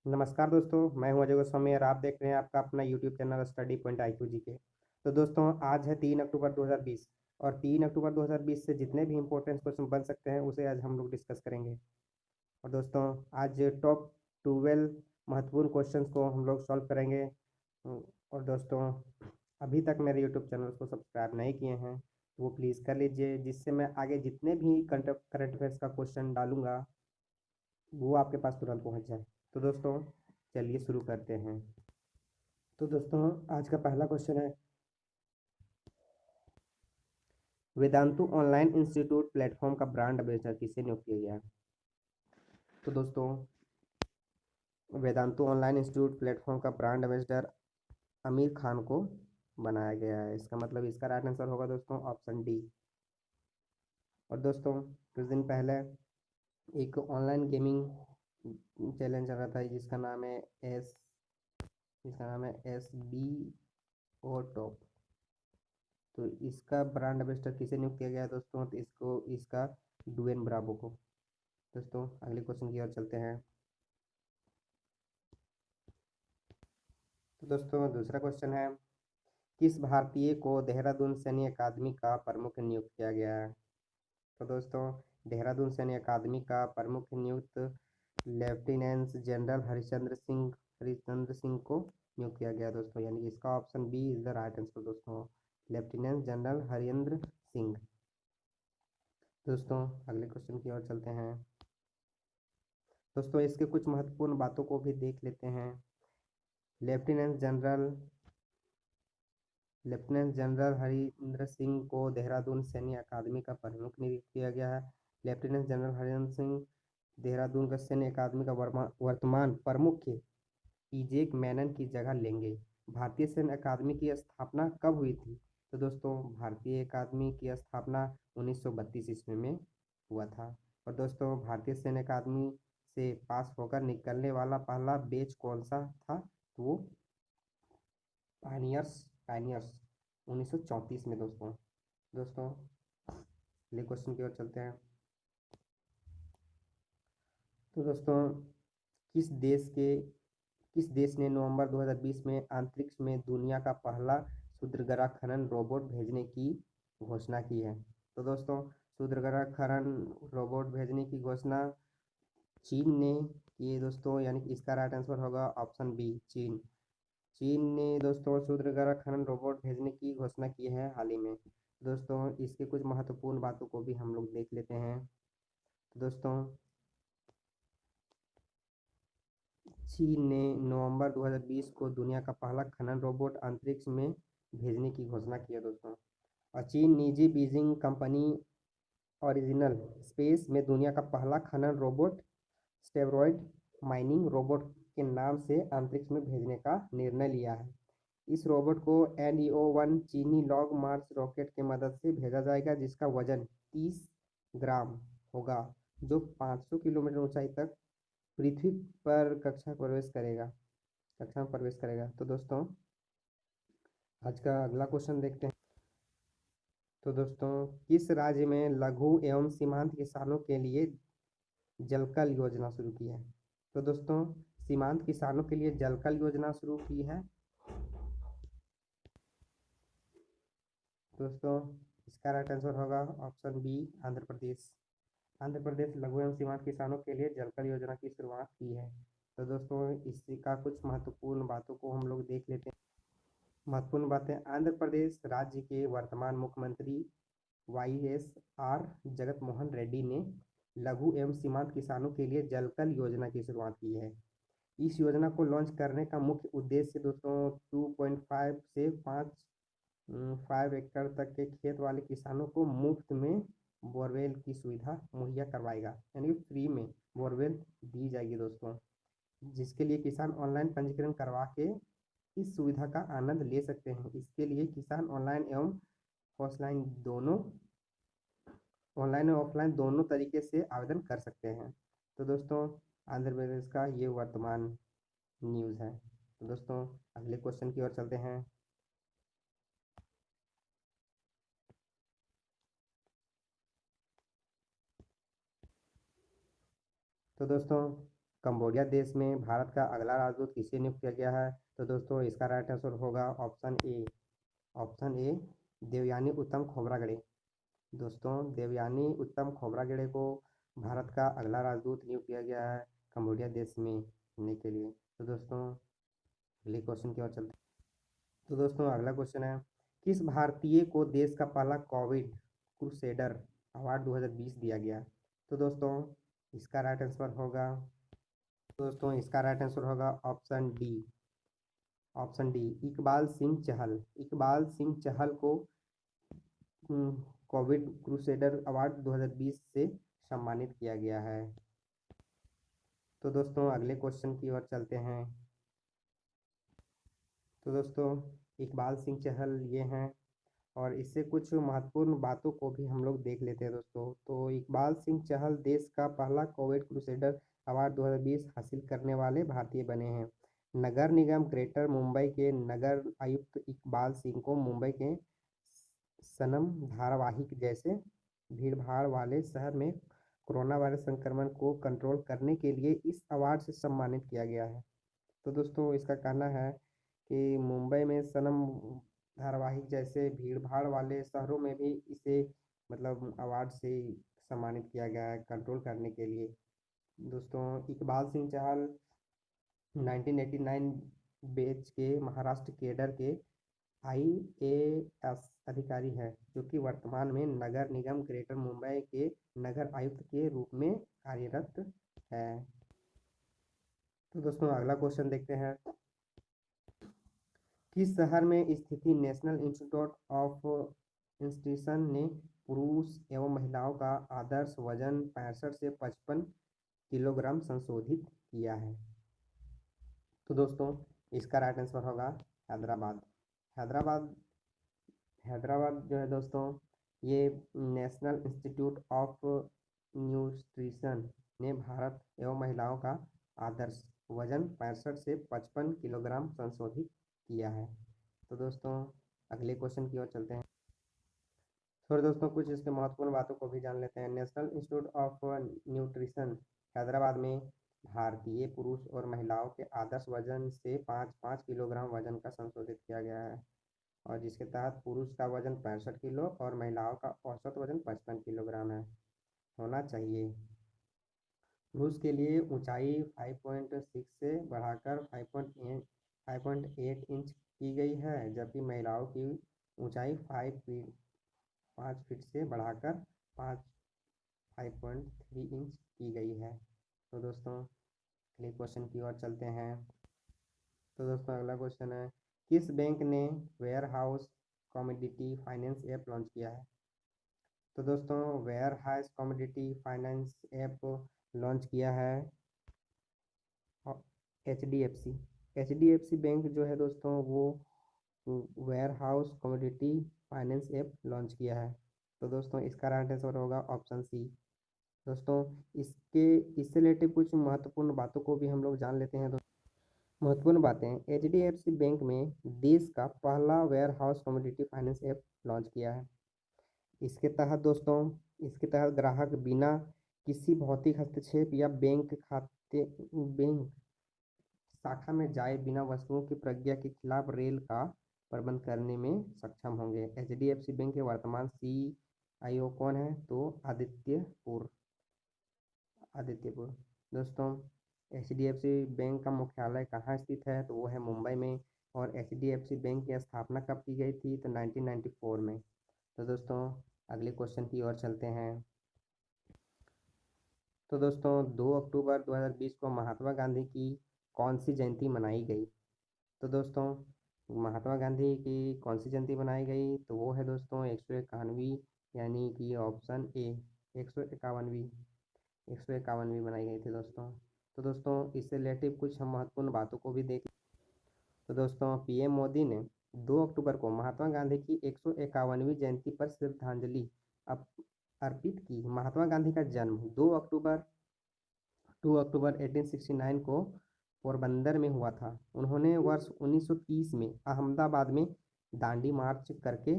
नमस्कार दोस्तों, मैं हूं अजय गोस्वामी और आप देख रहे हैं आपका अपना YouTube channel study point IQ जी के। तो दोस्तों, आज है 3 अक्टूबर 2020 और 3 अक्टूबर 2020 से जितने भी इंपॉर्टेंट क्वेश्चन बन सकते हैं उसे आज हम लोग डिस्कस करेंगे। और दोस्तों, आज टॉप 12 महत्वपूर्ण क्वेश्चंस को हम लोग सॉल्व करेंगे। और दोस्तों, अभी तक मेरे यूट्यूब चैनल को सब्सक्राइब नहीं किए हैं तो वो प्लीज़ कर लीजिए, जिससे मैं आगे जितने भी करंट अफेयर्स का क्वेश्चन डालूंगा वो आपके पास तुरंत पहुंच जाए। तो दोस्तों, चलिए शुरू करते हैं। तो दोस्तों, आज का पहला क्वेश्चन है, वेदांतु ऑनलाइन इंस्टीट्यूट प्लेटफॉर्म का ब्रांड एम्बेसडर किसे नियुक्त किया गया है? तो दोस्तों, वेदांतु ऑनलाइन इंस्टीट्यूट प्लेटफॉर्म का ब्रांड एम्बेसडर आमिर खान को बनाया गया है। इसका मतलब इसका राइट आंसर होगा दोस्तों ऑप्शन डी। और दोस्तों, कुछ दिन पहले एक ऑनलाइन गेमिंग चैलेंज चल रहा था जिसका नाम है SBO टॉप। तो इसका ब्रांड एम्बेसडर किसे नियुक्त किया गया है दोस्तों? तो इसका डुएन ब्रावो को। दोस्तों, अगले क्वेश्चन की ओर चलते हैं। तो दोस्तों, दूसरा क्वेश्चन है, किस भारतीय को देहरादून सैन्य अकादमी का प्रमुख नियुक्त किया गया है? तो दोस्तों, देहरादून सैन्य अकादमी का प्रमुख नियुक्त लेफ्टिनेंट जनरल हरिचंद्र सिंह को नियुक्त किया गया दोस्तों, यानी कि इसका option B is the right answer दोस्तों, लेफ्टिनेंट जनरल हरिंद्र सिंह। दोस्तों, अगले क्वेश्चन की ओर चलते हैं। दोस्तों, इसके कुछ महत्वपूर्ण बातों को भी देख लेते हैं। Lieutenant general lieutenant general Harindra Singh को देहरादून सैन्य अकादमी का प्रमुख नियुक्त किया गया है। लेफ्टिनेंट जनरल हरिंद्र सिंह देहरादून का सैन्य अकादमी का वर्तमान प्रमुख इजेक मैनन की जगह लेंगे। भारतीय सैन्य अकादमी की स्थापना कब हुई थी? तो दोस्तों, भारतीय अकादमी की स्थापना 1932 ईस्वी में हुआ था। और दोस्तों, भारतीय सैन्य अकादमी से पास होकर निकलने वाला पहला बैच कौन सा था? तो वो पायनियर्स पायनियर्स 1934 में दोस्तों। दोस्तों, अगले क्वेश्चन की ओर चलते हैं। तो दोस्तों, किस देश के किस देश ने नवंबर 2020 में अंतरिक्ष में दुनिया का पहला क्षुद्रग्रह खनन रोबोट भेजने की घोषणा की है? तो दोस्तों, क्षुद्रग्रह खनन रोबोट भेजने की घोषणा चीन ने की है दोस्तों, यानी कि इसका राइट आंसर होगा ऑप्शन बी, चीन। चीन ने दोस्तों क्षुद्रग्रह खनन रोबोट भेजने की घोषणा की है हाल ही में। दोस्तों, इसके कुछ महत्वपूर्ण बातों को भी हम लोग देख लेते हैं। तो दोस्तों, चीन ने नवंबर 2020 को दुनिया का पहला खनन रोबोट अंतरिक्ष में भेजने की घोषणा की है दोस्तों। और चीन निजी बीजिंग कंपनी ओरिजिनल स्पेस में दुनिया का पहला खनन रोबोट स्टेरॉयड माइनिंग रोबोट के नाम से अंतरिक्ष में भेजने का निर्णय लिया है। इस रोबोट को NEO-1 चीनी लॉन्ग मार्च रॉकेट की मदद से भेजा जाएगा, जिसका वजन 30 ग्राम होगा, जो 500 किलोमीटर ऊंचाई तक पृथ्वी पर कक्षा में प्रवेश करेगा। तो दोस्तों, आज का अगला क्वेश्चन देखते हैं। तो दोस्तों, किस राज्य में लघु एवं सीमांत किसानों के लिए जलकल योजना शुरू की है? तो दोस्तों, सीमांत किसानों के लिए जलकल योजना शुरू की है दोस्तों, इसका राइट आंसर होगा ऑप्शन बी, आंध्र प्रदेश। आंध्र प्रदेश लघु एवं सीमांत किसानों के लिए जलकल योजना की शुरुआत की है। तो दोस्तों, इसी का कुछ महत्वपूर्ण बातों को हम लोग देख लेते हैं। महत्वपूर्ण बातें, आंध्र प्रदेश राज्य के वर्तमान मुख्यमंत्री YSR जगत मोहन रेड्डी ने लघु एवं सीमांत किसानों के लिए जलकल योजना की शुरुआत की है। इस योजना को लॉन्च करने का मुख्य उद्देश्य दोस्तों 2.5 से 5 एकड़ तक के खेत वाले किसानों को मुफ्त में बोरवेल की सुविधा मुहैया करवाएगा, यानी कि फ्री में बोरवेल दी जाएगी दोस्तों, जिसके लिए किसान ऑनलाइन पंजीकरण करवा के इस सुविधा का आनंद ले सकते हैं। इसके लिए किसान ऑफलाइन दोनों ऑनलाइन और ऑफलाइन दोनों तरीके से आवेदन कर सकते हैं। तो दोस्तों, आंध्र प्रदेश का ये वर्तमान न्यूज़ है। तो दोस्तों, अगले क्वेश्चन की ओर चलते हैं। तो दोस्तों, कंबोडिया देश में भारत का अगला राजदूत किसे नियुक्त किया गया है? तो दोस्तों इसका राइट आंसर होगा ऑप्शन ए देवयानी उत्तम खोब्रागडे। दोस्तों देवयानी उत्तम खोब्रागडे को भारत का अगला राजदूत नियुक्त किया गया है कंबोडिया देश में होने के लिए। तो दोस्तों अगले क्वेश्चन की ओर चलते हैं। तो दोस्तों अगला क्वेश्चन है, किस भारतीय को देश का पहला कोविड क्रूसेडर अवार्ड 2020 दिया गया? तो दोस्तों इसका राइट आंसर होगा ऑप्शन डी इकबाल सिंह चहल। इकबाल सिंह चहल को कोविड क्रूसेडर अवार्ड 2020 से सम्मानित किया गया है। तो दोस्तों अगले क्वेश्चन की ओर चलते हैं। तो दोस्तों इकबाल सिंह चहल ये हैं और इससे कुछ महत्वपूर्ण बातों को भी हम लोग देख लेते हैं दोस्तों। तो इकबाल सिंह चहल देश का पहला कोविड क्रूसेडर अवार्ड 2020 हासिल करने वाले भारतीय बने हैं। नगर निगम ग्रेटर मुंबई के नगर आयुक्त इकबाल सिंह को मुंबई के सनम धारावाहिक जैसे भीड़भाड़ वाले शहर में कोरोना वायरस संक्रमण को कंट्रोल करने के लिए इस अवार्ड से सम्मानित किया गया है। तो दोस्तों इसका कहना है कि मुंबई में सनम धारावाहिक जैसे भीड़भाड़ वाले शहरों में भी इसे मतलब अवार्ड से सम्मानित किया गया है कंट्रोल करने के लिए। दोस्तों इकबाल सिंह चहल 1989 बैच के महाराष्ट्र कैडर के IAS अधिकारी है जो कि वर्तमान में नगर निगम ग्रेटर मुंबई के नगर आयुक्त के रूप में कार्यरत है। तो दोस्तों अगला क्वेश्चन देखते हैं, किस शहर में स्थित नेशनल इंस्टीट्यूट ऑफ न्यूट्रिशन ने पुरुष एवं महिलाओं का आदर्श वजन 65 से 55 किलोग्राम संशोधित किया है? तो दोस्तों इसका राइट आंसर होगा हैदराबाद जो है दोस्तों ये नेशनल इंस्टीट्यूट ऑफ न्यूट्रिशन ने भारत एवं महिलाओं का आदर्श वजन 65 से 55 किलोग्राम संशोधित किया है। तो दोस्तों अगले क्वेश्चन की ओर चलते हैं। थोड़े दोस्तों कुछ इसके महत्वपूर्ण बातों को भी जान लेते हैं। National institute of nutrition Hyderabad में भारतीय पुरुष और महिलाओं के आदर्श वजन से 5-5 किलोग्राम वजन का संशोधित किया गया है और जिसके तहत पुरुष का वजन 65 किलो और महिलाओं का औसत वजन 55 किलोग्राम है होना चाहिए। पुरुष के लिए ऊंचाई 5.6 से बढ़ाकर 5.8 इंच की गई है जबकि महिलाओं की ऊंचाई 5 फीट से बढ़ाकर 5.3 इंच की गई है। तो दोस्तों अगले क्वेश्चन की ओर चलते हैं। तो दोस्तों अगला क्वेश्चन है, किस बैंक ने warehouse commodity finance app launch किया है? तो दोस्तों warehouse commodity finance app launch किया है HDFC बैंक जो है दोस्तों वो warehouse commodity finance app launch किया है। तो दोस्तों इसका राइट आंसर होगा ऑप्शन सी। दोस्तों इससे रिलेटेड कुछ महत्वपूर्ण बातों को भी हम लोग जान लेते हैं। महत्वपूर्ण बातें, HDFC बैंक में देश का पहला warehouse commodity finance app launch किया है। इसके तहत ग्राहक बिना किसी भौतिक हस्तक्षेप या बैंक शाखा में जाए बिना वस्तुओं की प्रज्ञा के खिलाफ रेल का प्रबंध करने में सक्षम होंगे। HDFC बैंक के वर्तमान CIO कौन है? तो आदित्यपुर। दोस्तों HDFC बैंक का मुख्यालय कहाँ स्थित है? तो वो है मुंबई में। और HDFC बैंक की स्थापना कब की गई थी? तो 1994 में। तो दोस्तों अगले क्वेश्चन की ओर चलते हैं। तो दोस्तों 2 अक्टूबर 2020 को महात्मा गांधी की कौन सी जयंती मनाई गई? तो दोस्तों महात्मा गांधी की कौन सी जयंती मनाई गई? तो वो है दोस्तों 151वीं, यानी कि ऑप्शन ए 151वीं मनाई गई थी दोस्तों। तो दोस्तों इससे रिलेटिव कुछ हम महत्वपूर्ण बातों को भी देख। तो दोस्तों PM मोदी ने 2 अक्टूबर को महात्मा गांधी की 151वीं जयंती पर श्रद्धांजलि अर्पित की। महात्मा गांधी का जन्म 2 अक्टूबर 1869 को पोरबंदर में हुआ था। उन्होंने वर्ष 1930 में अहमदाबाद में दांडी मार्च करके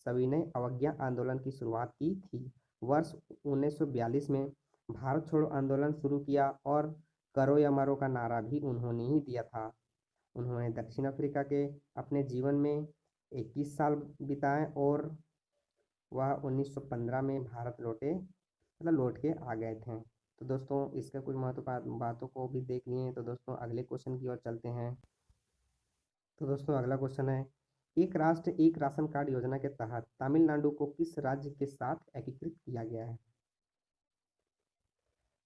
सविनय अवज्ञा आंदोलन की शुरुआत की थी। वर्ष 1942 में भारत छोड़ो आंदोलन शुरू किया और करो या मरो का नारा भी उन्होंने ही दिया था। उन्होंने दक्षिण अफ्रीका के अपने जीवन में 21 साल बिताए और वह 1915 में भारत लौट के आ गए थे। तो दोस्तों इसके कुछ महत्वपूर्ण बातों को भी देख लिए। तो दोस्तों अगले क्वेश्चन की ओर चलते हैं। तो दोस्तों अगला क्वेश्चन है, एक राष्ट्र एक राशन कार्ड योजना के तहत तमिलनाडु को किस राज्य के साथ एकीकृत किया गया है?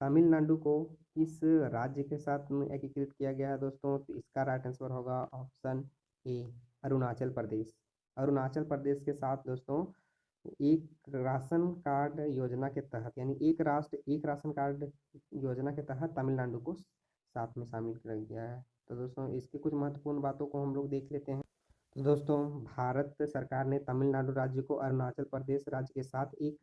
तमिलनाडु को किस राज्य के साथ में एकीकृत किया गया है दोस्तों? तो इसका राइट आंसर होगा ऑप्शन ए, अरुणाचल प्रदेश। अरुणाचल प्रदेश के साथ दोस्तों एक राशन कार्ड योजना के तहत, यानी एक राष्ट्र एक राशन कार्ड योजना के तहत तमिलनाडु को साथ में शामिल किया गया है। तो दोस्तों इसकी कुछ महत्वपूर्ण बातों को हम लोग देख लेते हैं। तो दोस्तों भारत सरकार ने तमिलनाडु राज्य को अरुणाचल प्रदेश राज्य के साथ एक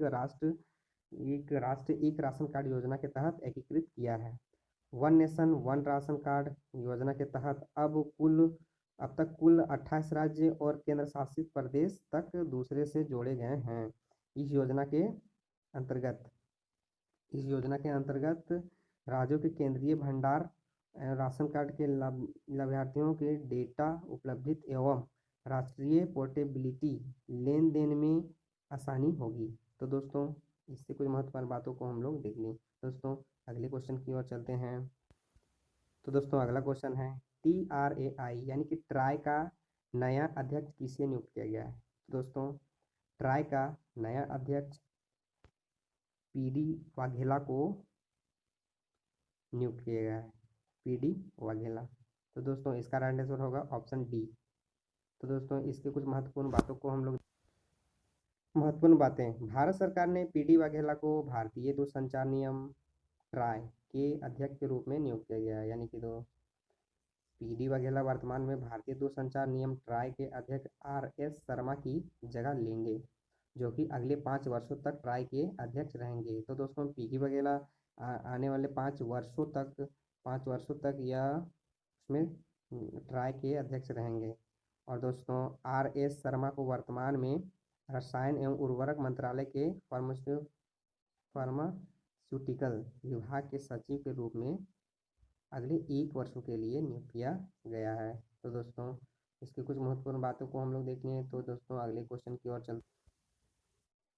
राशन कार्ड योजना के तहत एकीकृत किया है। One nation one ration card योजना के तहत अब तक कुल 28 राज्य और केंद्र शासित प्रदेश तक दूसरे से जोड़े गए हैं। इस योजना के अंतर्गत राज्यों के केंद्रीय भंडार राशन कार्ड के लाभार्थियों के डेटा उपलब्धित एवं राष्ट्रीय पोर्टेबिलिटी लेन देन में आसानी होगी। तो दोस्तों इससे कुछ महत्वपूर्ण बातों को हम लोग देख लें। दोस्तों अगले क्वेश्चन की ओर चलते हैं। तो दोस्तों अगला क्वेश्चन है, TRAI यानी कि ट्राई का नया अध्यक्ष किसे नियुक्त किया गया है? तो दोस्तों ट्राई का नया अध्यक्ष PD वाघेला को नियुक्त किया गया है। PD वाघेला। तो दोस्तों इसका राइट आंसर होगा ऑप्शन डी। तो दोस्तों इसके कुछ महत्वपूर्ण बातों को हम लोग महत्वपूर्ण बातें, भारत सरकार ने PD वाघेला को भारतीय दूरसंचार नियम ट्राई के अध्यक्ष के रूप में नियुक्त किया गया है। यानी कि PD वाघेला वर्तमान में भारतीय दूरसंचार नियम ट्राई के अध्यक्ष RS शर्मा की जगह लेंगे, जो कि अगले 5 वर्षों तक ट्राई के अध्यक्ष रहेंगे। तो दोस्तों PD वाघेला आने वाले 5 वर्षों तक यह उसमें ट्राई के अध्यक्ष रहेंगे। और दोस्तों RS शर्मा को वर्तमान में रसायन एवं उर्वरक मंत्रालय के फार्मास्यूटिकल विभाग के सचिव के रूप में अगले 1 वर्षों के लिए नियुक्त किया गया है। तो दोस्तों इसकी कुछ महत्वपूर्ण बातों को हम लोग देख लें। तो दोस्तों अगले क्वेश्चन की ओर चलते।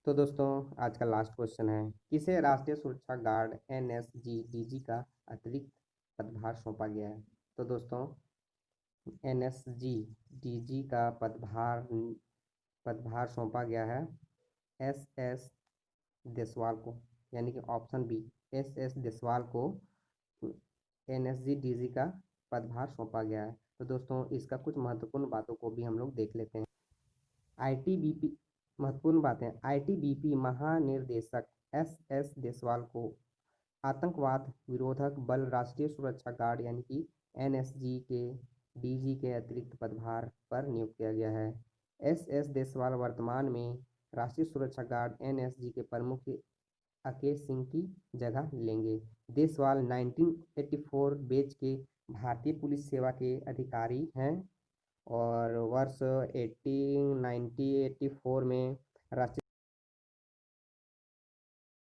तो दोस्तों आज का लास्ट क्वेश्चन है, किसे राष्ट्रीय सुरक्षा गार्ड NSG DG का अतिरिक्त पदभार सौंपा गया है? तो दोस्तों NSG DG का पदभार सौंपा गया है SS देसवाल को, यानी कि ऑप्शन बी, SS देसवाल को NSG DG का पदभार सौंपा गया है। तो दोस्तों इसका कुछ महत्वपूर्ण बातों को भी हम लोग देख लेते हैं। ITBP महत्वपूर्ण बातें, ITBP महानिर्देशक SS देसवाल को आतंकवाद विरोधक बल राष्ट्रीय सुरक्षा गार्ड यानी कि NSG के DG के अतिरिक्त पदभार पर नियुक्त किया गया है। SS देसवाल वर्तमान में राष्ट्रीय सुरक्षा गार्ड NSG के प्रमुख अकेश सिंह की जगह लेंगे। देसवाल 1984 बैच के भारतीय पुलिस सेवा के अधिकारी हैं और वर्ष 1984 में राष्ट्रीय